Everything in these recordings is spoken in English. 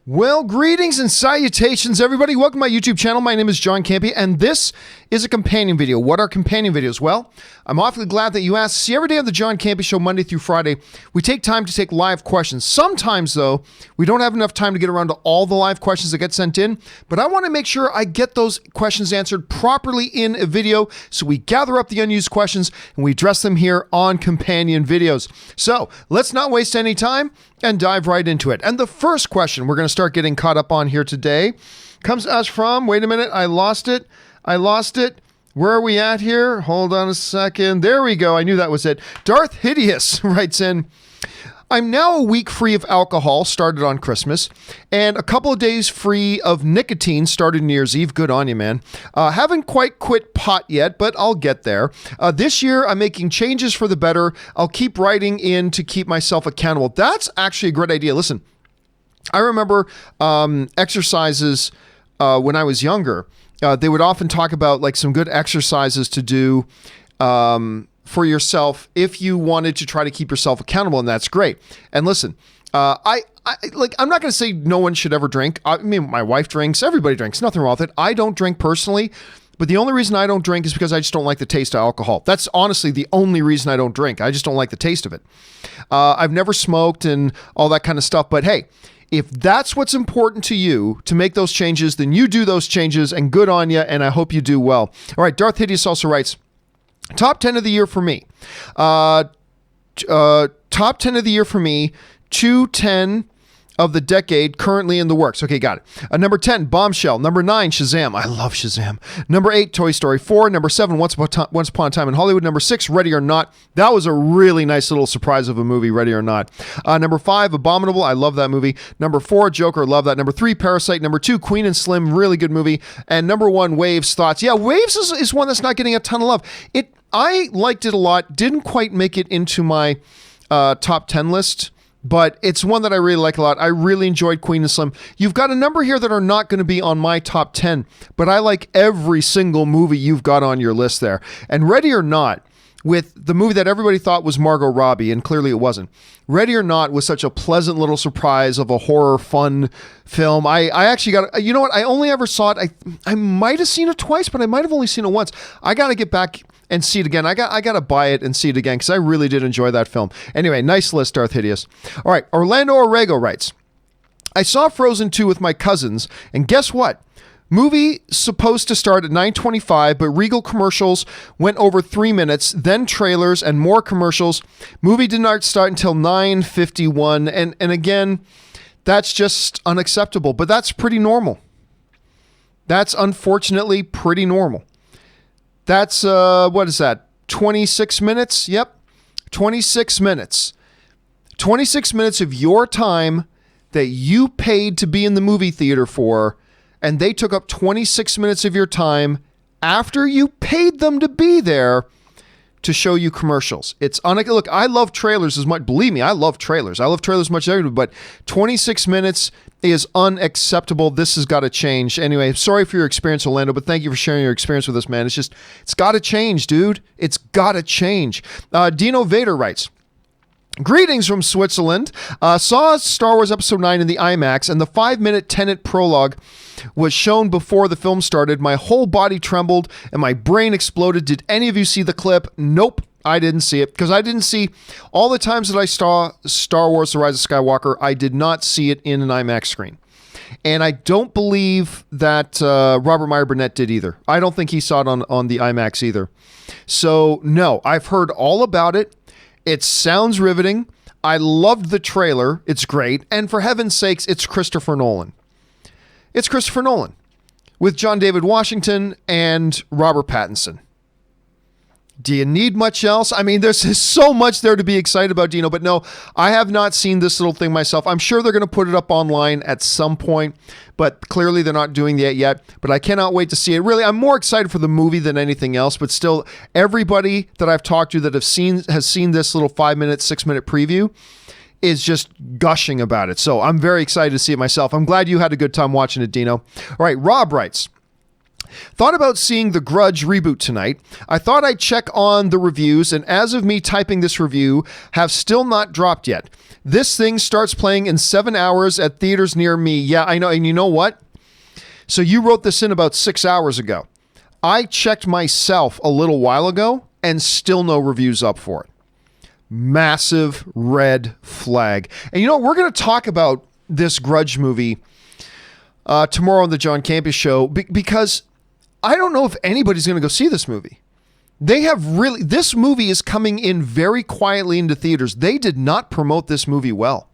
Well, greetings and salutations, everybody. Welcome to my YouTube channel. My name is John Campea, and this is a companion video. What are companion videos? Well, I'm awfully glad that you asked. See, every day on the John Campea Show, Monday through Friday, we take time to take live questions. Sometimes, though, we don't have enough time to get around to all the live questions that get sent in, but I want to make sure I get those questions answered properly in a video, so we gather up the unused questions and we address them here on companion videos. So, let's not waste any time and dive right into it. And the first question we're going to start getting caught up on here today comes to us from, wait a minute, I lost it. Where are we at here? Hold on a second. There we go. I knew that was it. Darth Sidious writes in, I'm now a week free of alcohol, started on Christmas, and a couple of days free of nicotine, started New Year's Eve. Good on you, man. Haven't quite quit pot yet, but I'll get there. This year, I'm making changes for the better. I'll keep writing in to keep myself accountable. That's actually a great idea. Listen, I remember exercises when I was younger. They would often talk about like some good exercises to do for yourself if you wanted to try to keep yourself accountable, and that's great. And listen, I'm not going to say no one should ever drink. I mean, my wife drinks, everybody drinks, nothing wrong with it. I don't drink personally, but the only reason I don't drink is because I just don't like the taste of alcohol. That's honestly the only reason I don't drink. I just don't like the taste of it. I've never smoked and all that kind of stuff, but hey, if that's what's important to you to make those changes, then you do those changes, and good on you, and I hope you do well. All right, Darth Sidious also writes, top 10 of the year for me. Top 10 of the year for me, 210 of the decade currently in the works. Okay, got it. Number 10, Bombshell. Number 9, Shazam. I love Shazam. Number 8, Toy Story 4. Number 7, Once Upon a Time in Hollywood. Number 6, Ready or Not. That was a really nice little surprise of a movie, Ready or Not. Number 5, Abominable. I love that movie. Number 4, Joker. Love that. Number 3, Parasite. Number 2, Queen and Slim. Really good movie. And number 1, Waves. Thoughts. Yeah, Waves is one that's not getting a ton of love. I liked it a lot. Didn't quite make it into my top 10 list, but it's one that I really like a lot. I really enjoyed Queen and Slim. You've got a number here that are not going to be on my top 10, but I like every single movie you've got on your list there. And Ready or Not, with the movie that everybody thought was Margot Robbie, and clearly it wasn't. Ready or Not was such a pleasant little surprise of a horror fun film. I actually got, you know what? I only ever saw it. I might have seen it twice, but I might have only seen it once. I got to get back and see it again. I got to buy it and see it again because I really did enjoy that film. Anyway, nice list, Darth Sidious. All right, Orlando Orrego writes, I saw Frozen 2 with my cousins, and guess what? Movie supposed to start at 9:25, but Regal commercials went over 3 minutes, then trailers and more commercials. Movie did not start until 9:51, and again, that's just unacceptable, but that's pretty normal. That's unfortunately pretty normal. That's, what is that, 26 minutes? Yep, 26 minutes. 26 minutes of your time that you paid to be in the movie theater for, and they took up 26 minutes of your time after you paid them to be there to show you commercials. Look, I love trailers as much. Believe me, I love trailers. I love trailers as much as everybody, but 26 minutes is unacceptable. This has got to change. Anyway, sorry for your experience, Orlando, but thank you for sharing your experience with us, man. It's got to change, dude. It's got to change. Dino Vader writes, greetings from Switzerland. Saw Star Wars Episode 9 in the IMAX, and the 5-minute Tenet prologue was shown before the film started. My whole body trembled and my brain exploded. Did any of you see the clip? Nope, I didn't see it because I didn't see all the times that I saw Star Wars The Rise of Skywalker. I did not see it in an IMAX screen. And I don't believe that Robert Meyer Burnett did either. I don't think he saw it on the IMAX either. So no, I've heard all about it. It sounds riveting. I loved the trailer. It's great. And for heaven's sakes, it's Christopher Nolan. It's Christopher Nolan with John David Washington and Robert Pattinson. Do you need much else? I mean, there's so much there to be excited about, Dino, but no, I have not seen this little thing myself. I'm sure they're going to put it up online at some point, but clearly they're not doing that yet. But I cannot wait to see it. Really, I'm more excited for the movie than anything else, but still, everybody that I've talked to that has seen this little 5-minute, 6-minute preview is just gushing about it. So I'm very excited to see it myself. I'm glad you had a good time watching it, Dino. All right, Rob writes, Thought about seeing The Grudge reboot tonight. I thought I'd check on the reviews, and as of me typing this review, have still not dropped yet. This thing starts playing in 7 hours at theaters near me. Yeah, I know. And you know what? So you wrote this in about 6 hours ago. I checked myself a little while ago and still no reviews up for it. Massive red flag. And you know, we're going to talk about this Grudge movie tomorrow on the John Campea Show because I don't know if anybody's going to go see this movie. This movie is coming in very quietly into theaters. They did not promote this movie well.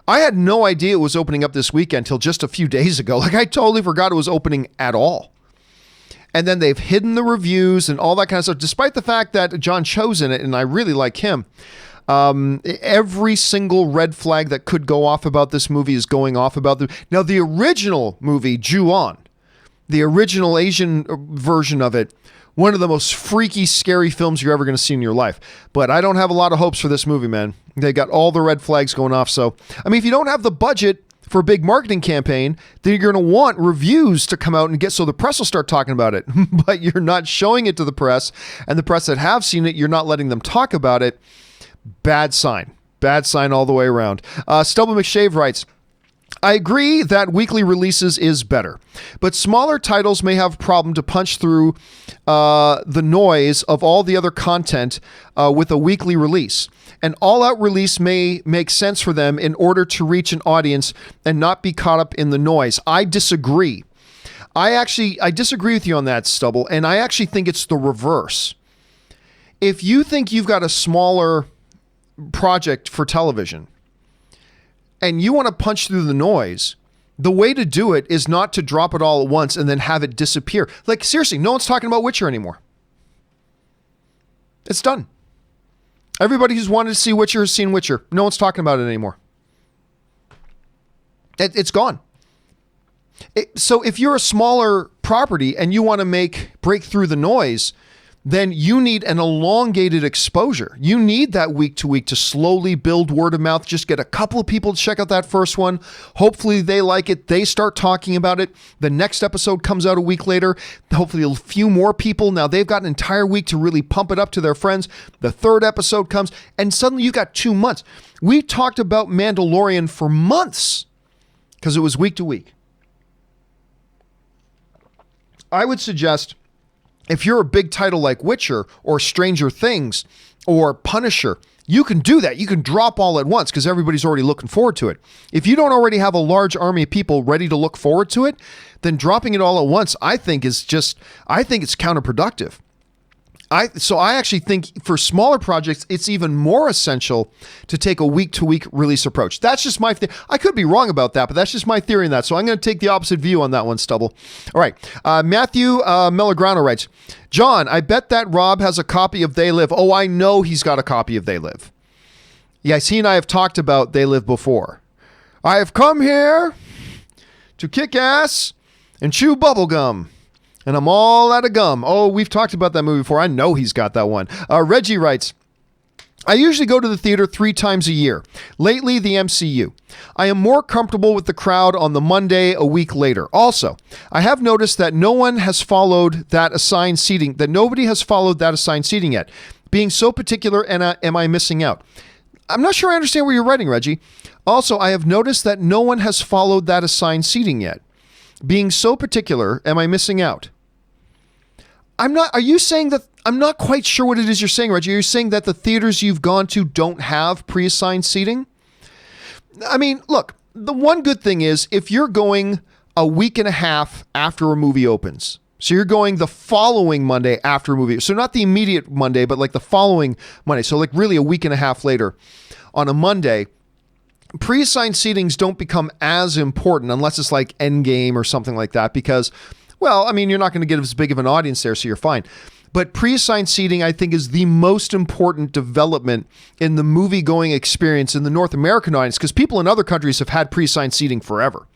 I had no idea it was opening up this weekend until just a few days ago. Like, I totally forgot it was opening at all. And then they've hidden the reviews and all that kind of stuff, despite the fact that John Cho's in it, and I really like him. Every single red flag that could go off about this movie is going off about Now, the original movie, Ju-On, the original Asian version of it, one of the most freaky, scary films you're ever going to see in your life. But I don't have a lot of hopes for this movie, man. They got all the red flags going off. So, I mean, if you don't have the budget for a big marketing campaign, then you're going to want reviews to come out and get so the press will start talking about it. But you're not showing it to the press, and the press that have seen it, you're not letting them talk about it. Bad sign. Bad sign all the way around. Stubble McShave writes, I agree that weekly releases is better, but smaller titles may have a problem to punch through the noise of all the other content with a weekly release. An all-out release may make sense for them in order to reach an audience and not be caught up in the noise. I disagree. I disagree with you on that, Stubble, and I actually think it's the reverse. If you think you've got a smaller project for television and you want to punch through the noise, the way to do it is not to drop it all at once and then have it disappear. Like, seriously, no one's talking about Witcher anymore. It's done. Everybody who's wanted to see Witcher has seen Witcher. No one's talking about it anymore. It's gone. So if you're a smaller property and you want to break through the noise, then you need an elongated exposure. You need that week to week to slowly build word of mouth. Just get a couple of people to check out that first one. Hopefully they like it. They start talking about it. The next episode comes out a week later. Hopefully a few more people. Now they've got an entire week to really pump it up to their friends. The third episode comes and suddenly you got 2 months. We talked about Mandalorian for months because it was week to week. I would suggest, if you're a big title like Witcher or Stranger Things or Punisher, you can do that. You can drop all at once because everybody's already looking forward to it. If you don't already have a large army of people ready to look forward to it, then dropping it all at once, I think it's counterproductive. So I actually think for smaller projects, it's even more essential to take a week-to-week release approach. That's just my theory. I could be wrong about that, but that's just my theory in that. So I'm going to take the opposite view on that one, Stubble. All right. Matthew Melagrano writes, John, I bet that Rob has a copy of They Live. Oh, I know he's got a copy of They Live. Yes, he and I have talked about They Live before. I have come here to kick ass and chew bubblegum. And I'm all out of gum. Oh, we've talked about that movie before. I know he's got that one. Reggie writes, I usually go to the theater 3 times a year. Lately, the MCU. I am more comfortable with the crowd on the Monday a week later. Also, I have noticed that no one has followed that assigned seating, that nobody has followed that assigned seating yet. Being so particular, and am I missing out? I'm not sure I understand where you're writing, Reggie. Also, I have noticed that no one has followed that assigned seating yet. Being so particular, am I missing out? Are you saying that, I'm not quite sure what it is you're saying, Reggie. Are you saying that the theaters you've gone to don't have pre-assigned seating? I mean, look, the one good thing is if you're going a week and a half after a movie opens, so you're going the following Monday after a movie, so not the immediate Monday, but like the following Monday, so like really a week and a half later on a Monday, pre-assigned seatings don't become as important unless it's like Endgame or something like that because, well, I mean, you're not going to get as big of an audience there, so you're fine. But pre-assigned seating, I think, is the most important development in the movie-going experience in the North American audience because people in other countries have had pre-assigned seating forever.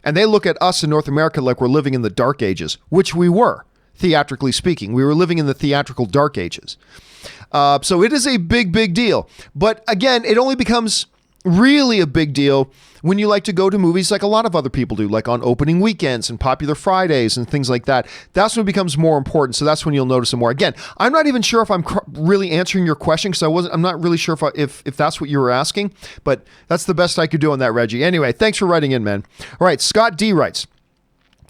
And they look at us in North America like we're living in the dark ages, which we were, theatrically speaking. We were living in the theatrical dark ages. So it is a big, big deal. But again, it only becomes really a big deal when you like to go to movies like a lot of other people do, like on opening weekends and popular Fridays and things like that. That's when it becomes more important. So that's when you'll notice it more. Again, I'm not even sure if I'm really answering your question because I'm not really sure if that's what you were asking, but that's the best I could do on that, Reggie. Anyway, thanks for writing in, man. All right, Scott D writes,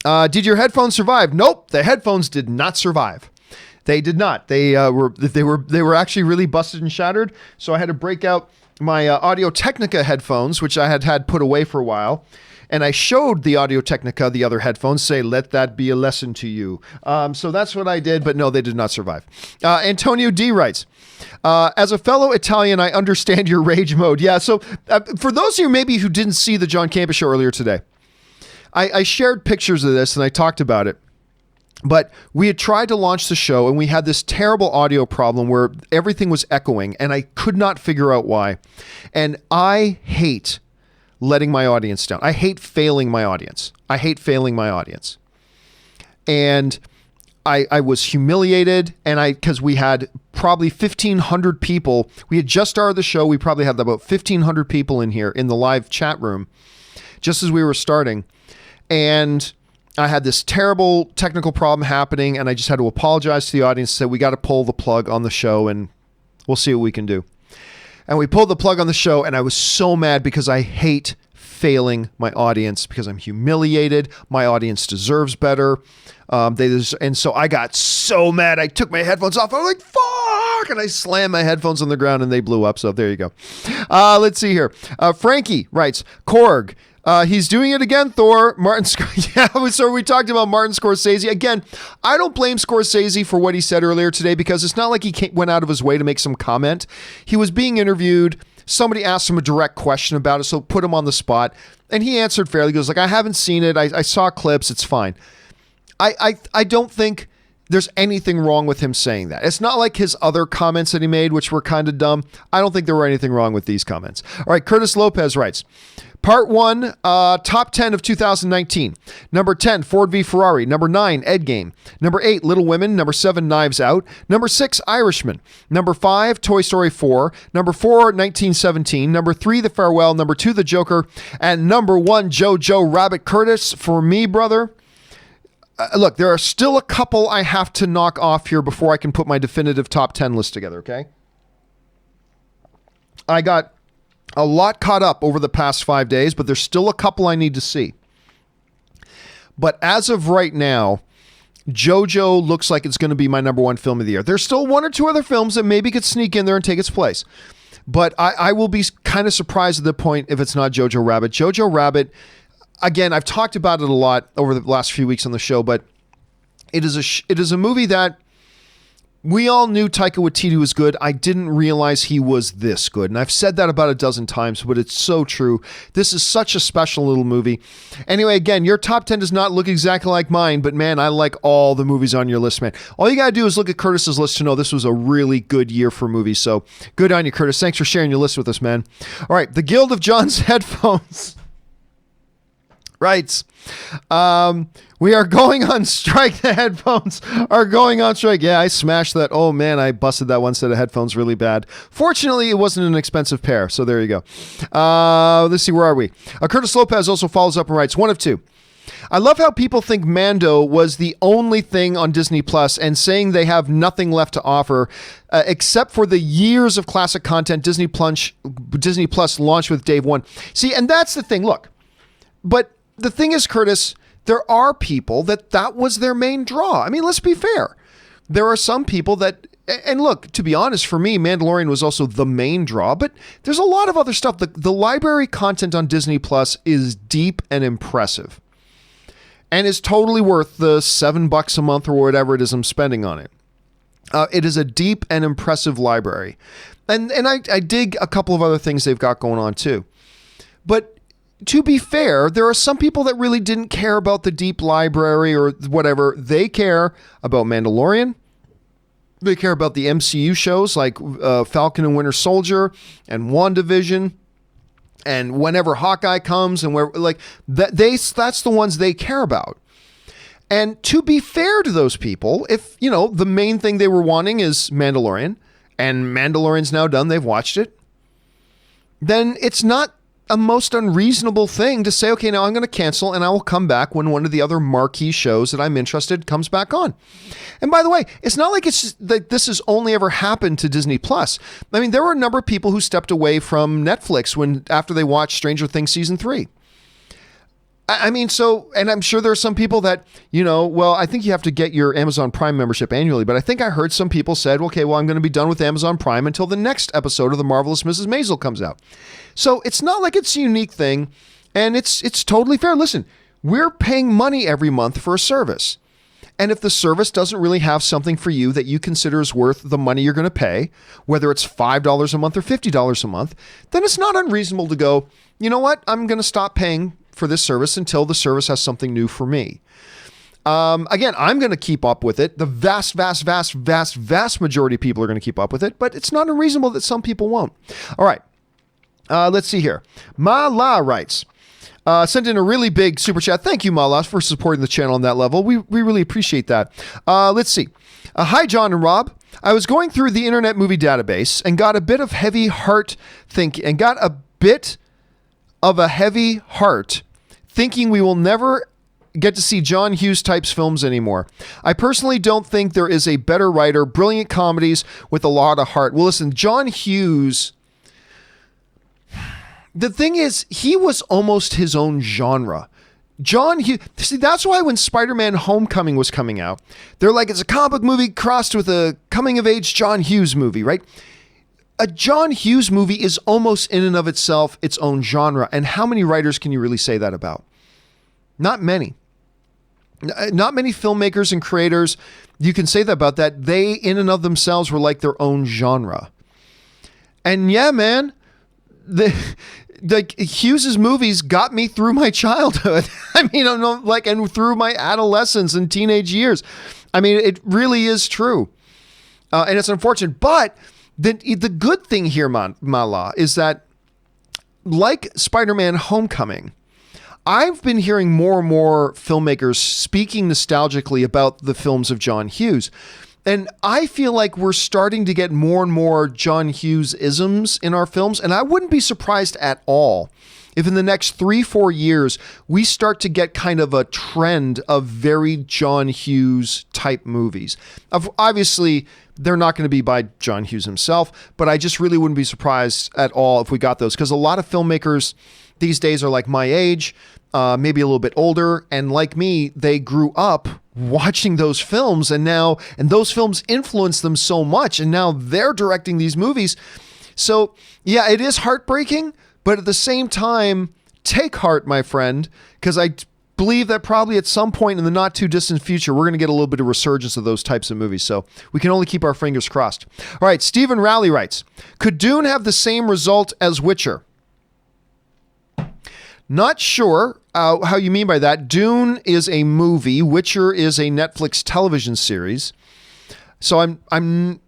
did your headphones survive? Nope, the headphones did not survive. They did not. They were actually really busted and shattered. So I had to break out my Audio Technica headphones, which I had put away for a while. And I showed the Audio Technica the other headphones, say, let that be a lesson to you. So that's what I did, but no, they did not survive. Antonio D writes, as a fellow Italian, I understand your rage mode. Yeah, so for those of you maybe who didn't see the John Campea Show earlier today, I shared pictures of this and I talked about it. But we had tried to launch the show and we had this terrible audio problem where everything was echoing and I could not figure out why. And I hate letting my audience down. I hate failing my audience. And I was humiliated because we had probably 1,500 people. We had just started the show. We probably had about 1,500 people in here in the live chat room just as we were starting. And I had this terrible technical problem happening and I just had to apologize to the audience and say, we got to pull the plug on the show and we'll see what we can do. And we pulled the plug on the show and I was so mad because I hate failing my audience because I'm humiliated. My audience deserves better. And so I got so mad. I took my headphones off. I was like, fuck! And I slammed my headphones on the ground and they blew up. So there you go. Let's see here. Frankie writes, Korg. He's doing it again, Thor. Yeah, so we talked about Martin Scorsese. Again, I don't blame Scorsese for what he said earlier today because it's not like he went out of his way to make some comment. He was being interviewed. Somebody asked him a direct question about it, so put him on the spot. And he answered fairly. He goes like, I haven't seen it. I saw clips. It's fine. I don't think there's anything wrong with him saying that. It's not like his other comments that he made, which were kind of dumb. I don't think there were anything wrong with these comments. All right, Curtis Lopez writes, Part 1, top 10 of 2019. Number 10, Ford v Ferrari. Number 9, Ed Game. Number 8, Little Women. Number 7, Knives Out. Number 6, Irishman. Number 5, Toy Story 4. Number 4, 1917. Number 3, The Farewell. Number 2, The Joker. And number 1, Jojo Rabbit. Curtis, for me, brother, look, there are still a couple I have to knock off here before I can put my definitive top 10 list together, okay? I got a lot caught up over the past 5 days, but there's still a couple I need to see. But as of right now, JoJo looks like it's going to be my number 1 film of the year. There's still 1 or 2 other films that maybe could sneak in there and take its place. But I will be kind of surprised at the point if it's not Jojo Rabbit. Jojo Rabbit, again, I've talked about it a lot over the last few weeks on the show, but it is a movie that we all knew Taika Waititi was good. I didn't realize he was this good. And I've said that about a dozen times, but it's so true. This is such a special little movie. Anyway, again, your top 10 does not look exactly like mine, but man, I like all the movies on your list, man. All you got to do is look at Curtis's list to know this was a really good year for movies. So good on you, Curtis. Thanks for sharing your list with us, man. All right, the Guild of John's Headphones writes, we are going on strike. The headphones are going on strike. Yeah, I smashed that. Oh man, I busted that one set of headphones really bad. Fortunately, it wasn't an expensive pair. So there you go. Let's see, where are we? Curtis Lopez also follows up and writes, 1 of 2. I love how people think Mando was the only thing on Disney Plus and saying they have nothing left to offer except for the years of classic content Disney Plus launched with Dave 1. See, and that's the thing. Look, but the thing is, Curtis, there are people that was their main draw. I mean, let's be fair. There are some people that, and look, to be honest, for me, Mandalorian was also the main draw, but there's a lot of other stuff. The library content on Disney Plus is deep and impressive and is totally worth the $7 a month or whatever it is I'm spending on it. It is a deep and impressive library. And I dig a couple of other things they've got going on too. But to be fair, there are some people that really didn't care about the deep library or whatever. They care about Mandalorian. They care about the MCU shows like Falcon and Winter Soldier and WandaVision. And whenever Hawkeye comes and where like that's the ones they care about. And to be fair to those people, if, you know, the main thing they were wanting is Mandalorian and Mandalorian's now done, they've watched it. then it's not a most unreasonable thing to say, okay, now I'm going to cancel and I will come back when one of the other marquee shows that I'm interested comes back on. And by the way, it's not like it's that this has only ever happened to Disney Plus. I mean, there were a number of people who stepped away from Netflix after they watched Stranger Things season 3. I mean, and I'm sure there are some people that, well, I think you have to get your Amazon Prime membership annually, but I think I heard some people said, okay, well, I'm going to be done with Amazon Prime until the next episode of The Marvelous Mrs. Maisel comes out. So it's not like it's a unique thing, and it's totally fair. Listen, we're paying money every month for a service. And if the service doesn't really have something for you that you consider is worth the money you're going to pay, whether it's $5 a month or $50 a month, then it's not unreasonable to go, you know what, I'm going to stop paying for this service until the service has something new for me. Again, I'm going to keep up with it. The vast majority of people are going to keep up with it, but it's not unreasonable that some people won't. All right. Let's see here. Ma La writes, sent in a really big super chat. Thank you, Ma La, for supporting the channel on that level. We really appreciate that. Let's see. Hi, John and Rob. I was going through the Internet Movie Database and got a bit of heavy heart thinking we will never get to see John Hughes types films anymore. I personally don't think there is a better writer, brilliant comedies with a lot of heart. Well, listen, John Hughes, the thing is, he was almost his own genre. John Hughes, see, that's why when Spider-Man Homecoming was coming out, they're like, it's a comic book movie crossed with a coming-of-age John Hughes movie, right? A John Hughes movie is almost in and of itself its own genre. And how many writers can you really say that about? Not many. Not many filmmakers and creators you can say that about that. They in and of themselves were like their own genre. And yeah, man, the Hughes's movies got me through my childhood. I mean, and through my adolescence and teenage years. I mean, it really is true. And it's unfortunate, but the good thing here, Mala, is that like Spider-Man Homecoming, I've been hearing more and more filmmakers speaking nostalgically about the films of John Hughes. And I feel like we're starting to get more and more John Hughes isms in our films. And I wouldn't be surprised at all if in the next 3-4 years, we start to get kind of a trend of very John Hughes type movies. Obviously, they're not going to be by John Hughes himself, but I just really wouldn't be surprised at all if we got those, because a lot of filmmakers these days are like my age, maybe a little bit older, and like me, they grew up watching those films, and those films influenced them so much, and now they're directing these movies. So yeah, it is heartbreaking, but at the same time, take heart, my friend, because I believe that probably at some point in the not too distant future, we're going to get a little bit of resurgence of those types of movies. So we can only keep our fingers crossed. All right. Stephen Rowley writes, could Dune have the same result as Witcher? Not sure how you mean by that. Dune is a movie. Witcher is a Netflix television series. So I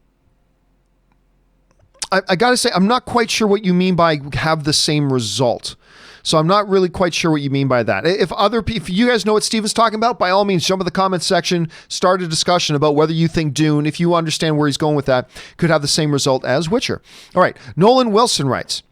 got to say, I'm not quite sure what you mean by have the same result. So I'm not really quite sure what you mean by that. If you guys know what Steven's talking about, by all means, jump in the comments section, start a discussion about whether you think Dune, if you understand where he's going with that, could have the same result as Witcher. All right. Nolan Wilson writes,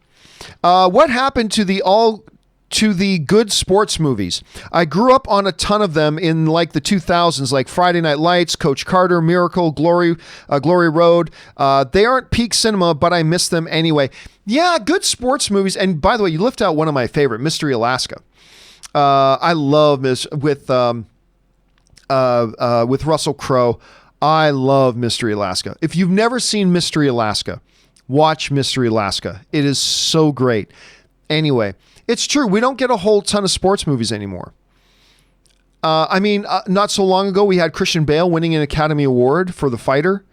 what happened to the good sports movies? I grew up on a ton of them in like the 2000s, like Friday Night Lights, Coach Carter, Miracle, Glory Road. They aren't peak cinema, but I miss them anyway. Yeah, good sports movies. And by the way, you left out one of my favorite, Mystery Alaska. I love with Russell Crowe. I love Mystery Alaska. If you've never seen Mystery Alaska, watch Mystery Alaska. It is so great. Anyway, it's true. We don't get a whole ton of sports movies anymore. Not so long ago, we had Christian Bale winning an Academy Award for The Fighter.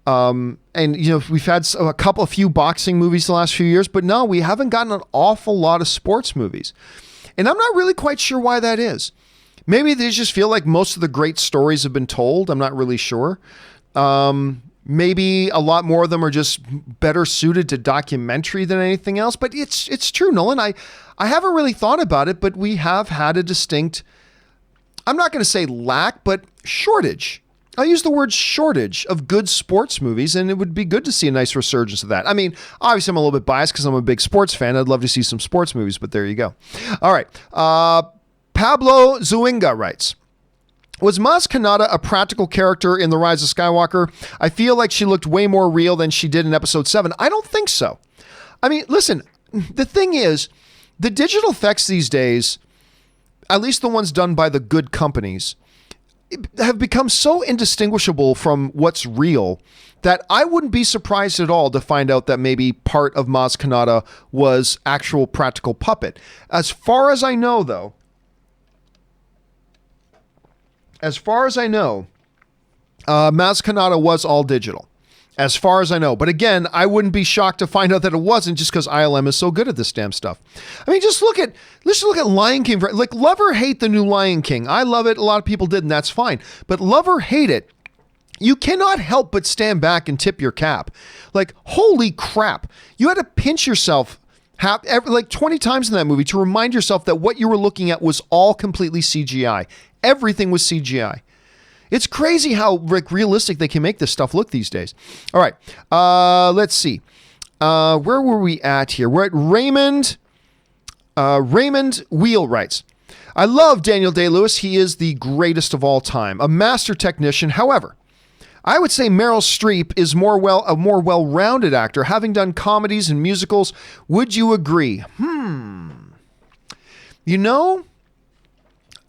And, we've had a few boxing movies the last few years, but no, we haven't gotten an awful lot of sports movies. And I'm not really quite sure why that is. Maybe they just feel like most of the great stories have been told. I'm not really sure. Maybe a lot more of them are just better suited to documentary than anything else. But it's true, Nolan. I haven't really thought about it, but we have had a distinct, I'm not going to say lack, but shortage I use the word shortage of good sports movies, and it would be good to see a nice resurgence of that. I mean, obviously I'm a little bit biased because I'm a big sports fan. I'd love to see some sports movies, but there you go. All right. Pablo Zuinga writes, was Maz Kanata a practical character in The Rise of Skywalker? I feel like she looked way more real than she did in episode 7. I don't think so. I mean, listen, the thing is, the digital effects these days, at least the ones done by the good companies, have become so indistinguishable from what's real that I wouldn't be surprised at all to find out that maybe part of Maz Kanata was actual practical puppet. As far as I know, though, Maz Kanata was all digital. As far as I know. But again, I wouldn't be shocked to find out that it wasn't just because ILM is so good at this damn stuff. I mean, let's look at Lion King. Like, love or hate the new Lion King. I love it. A lot of people did, and that's fine. But love or hate it, you cannot help but stand back and tip your cap. Like, holy crap. You had to pinch yourself like 20 times in that movie to remind yourself that what you were looking at was all completely CGI. Everything was CGI. It's crazy how realistic they can make this stuff look these days. All right. Let's see. Where were we at here? We're at Raymond. Raymond Wheel writes, I love Daniel Day-Lewis. He is the greatest of all time, a master technician. However, I would say Meryl Streep is a more well-rounded actor, having done comedies and musicals. Would you agree? You know,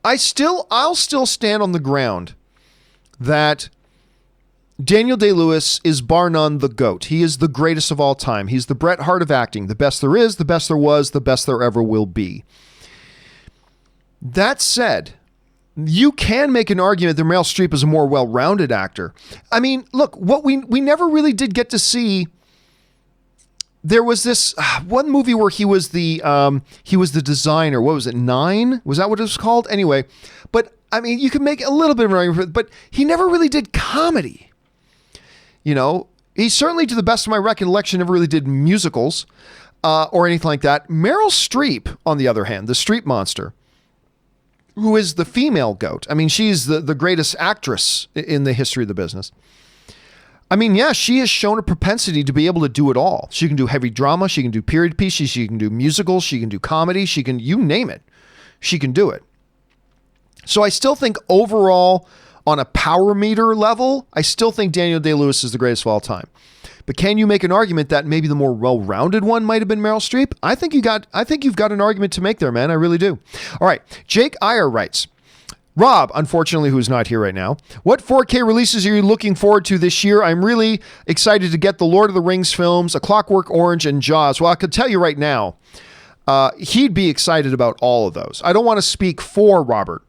I'll still stand on the ground that Daniel Day-Lewis is bar none the GOAT. He is the greatest of all time. He's the Bret Hart of acting. The best there is, the best there was, the best there ever will be. That said, you can make an argument that Meryl Streep is a more well-rounded actor. I mean, look, what we never really did get to see. There was this one movie where he was the designer. What was it? 9? Was that what it was called? Anyway, but I mean, you can make a little bit of an argument for it, but he never really did comedy. You know, he certainly, to the best of my recollection, never really did musicals or anything like that. Meryl Streep, on the other hand, the Streep monster, who is the female GOAT. I mean, she's the greatest actress in the history of the business. I mean, yeah, she has shown a propensity to be able to do it all. She can do heavy drama. She can do period pieces. She can do musicals. She can do comedy. She can, you name it. She can do it. So I still think overall, on a power meter level, I still think Daniel Day-Lewis is the greatest of all time. But can you make an argument that maybe the more well-rounded one might have been Meryl Streep? I think you've got an argument to make there, man. I really do. All right. Jake Iyer writes, Rob, unfortunately, who's not here right now, what 4K releases are you looking forward to this year? I'm really excited to get the Lord of the Rings films, A Clockwork Orange, and Jaws. Well, I could tell you right now, he'd be excited about all of those. I don't want to speak for Robert,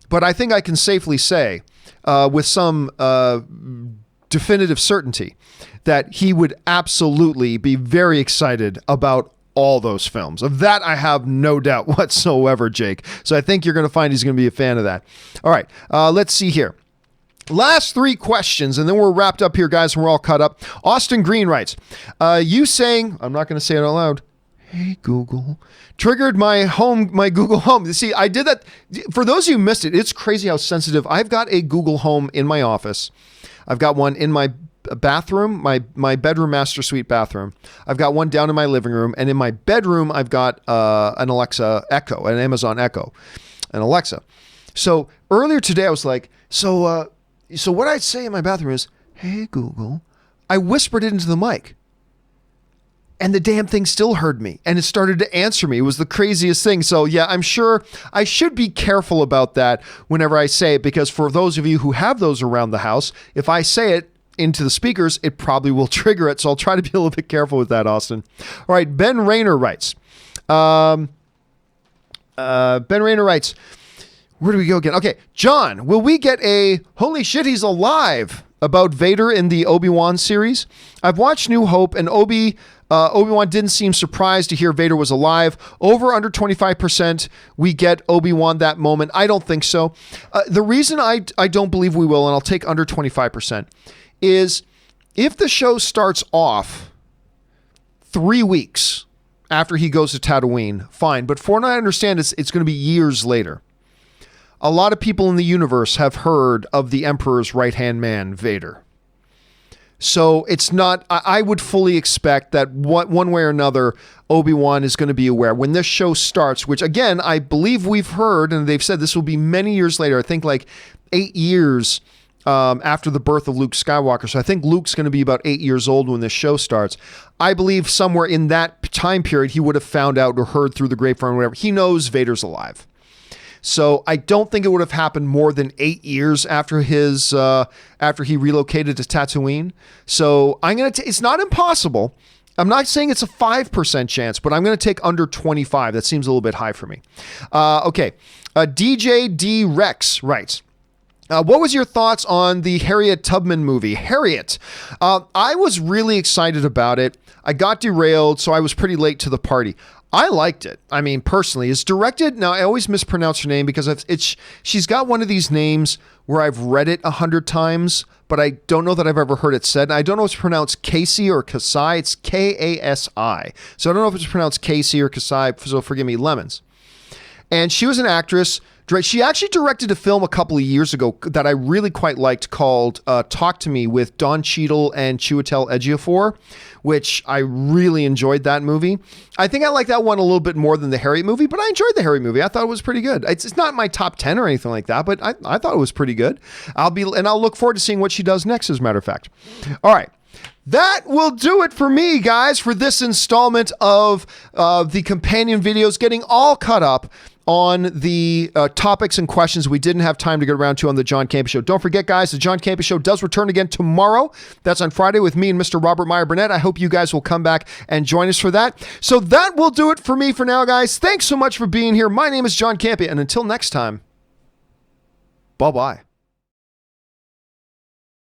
but I think I can safely say with some definitive certainty that he would absolutely be very excited about all those films. Of that, I have no doubt whatsoever, Jake. So I think you're going to find he's going to be a fan of that. All right, let's see here. Last 3 questions, and then we're wrapped up here, guys, and we're all caught up. Austin Green writes, you saying, I'm not going to say it out loud, hey, Google, triggered my Google Home. See, I did that. For those of you who missed it, it's crazy how sensitive. I've got a Google Home in my office. I've got one in my bathroom, my bedroom master suite bathroom. I've got one down in my living room, and in my bedroom, I've got an Alexa Echo, an Amazon Echo, an Alexa. So earlier today, I was like, so what I'd say in my bathroom is, hey, Google. I whispered it into the mic. And the damn thing still heard me, and it started to answer me. It was the craziest thing. So yeah, I'm sure I should be careful about that whenever I say it, because for those of you who have those around the house, if I say it into the speakers, it probably will trigger it. So I'll try to be a little bit careful with that, Austin. All right, Ben Rayner writes. Ben Rayner writes, where do we go again? Okay, John, will we get a holy shit, he's alive about Vader in the Obi-Wan series? I've watched New Hope, and Obi-Wan didn't seem surprised to hear Vader was alive. Over under 25%, we get Obi-Wan that moment. I don't think so. The reason I don't believe we will, and I'll take under 25%, is if the show starts off 3 weeks after he goes to Tatooine, fine. But from what I understand, it's going to be years later. a lot of people in the universe have heard of the Emperor's right-hand man, Vader. So it's not, I would fully expect that one way or another, Obi-Wan is going to be aware. When this show starts, which again, I believe we've heard, and they've said this will be many years later, I think like 8 years after the birth of Luke Skywalker. So I think Luke's going to be about 8 years old when this show starts. I believe somewhere in that time period, he would have found out or heard through the grapevine or whatever. He knows Vader's alive. So I don't think it would have happened more than 8 years after after he relocated to Tatooine. So it's not impossible. I'm not saying it's a 5% chance, but I'm going to take under 25. That seems a little bit high for me. Okay. DJ D Rex writes, what was your thoughts on the Harriet Tubman movie? Harriet. I was really excited about it. I got derailed, so I was pretty late to the party. I liked it. I mean, personally, it's directed. Now, I always mispronounce her name because she's got one of these names where I've read it 100 times, but I don't know that I've ever heard it said. I don't know if it's pronounced Casey or Kasai. It's Kasi. So I don't know if it's pronounced Casey or Kasai, so forgive me, lemons. And she was an actress. She actually directed a film a couple of years ago that I really quite liked called Talk to Me with Don Cheadle and Chiwetel Ejiofor, which I really enjoyed that movie. I think I like that one a little bit more than the Harriet movie, but I enjoyed the Harriet movie. I thought it was pretty good. It's not my top 10 or anything like that, but I thought it was pretty good. I'll look forward to seeing what she does next, as a matter of fact. All right. That will do it for me, guys, for this installment of the companion videos, getting all caught up on the topics and questions we didn't have time to get around to on the John Campea Show. Don't forget, guys, the John Campea Show does return again tomorrow. That's on Friday with me and Mr. Robert Meyer Burnett. I hope you guys will come back and join us for that. So that will do it for me for now, guys. Thanks so much for being here. My name is John Campea, and until next time, bye-bye.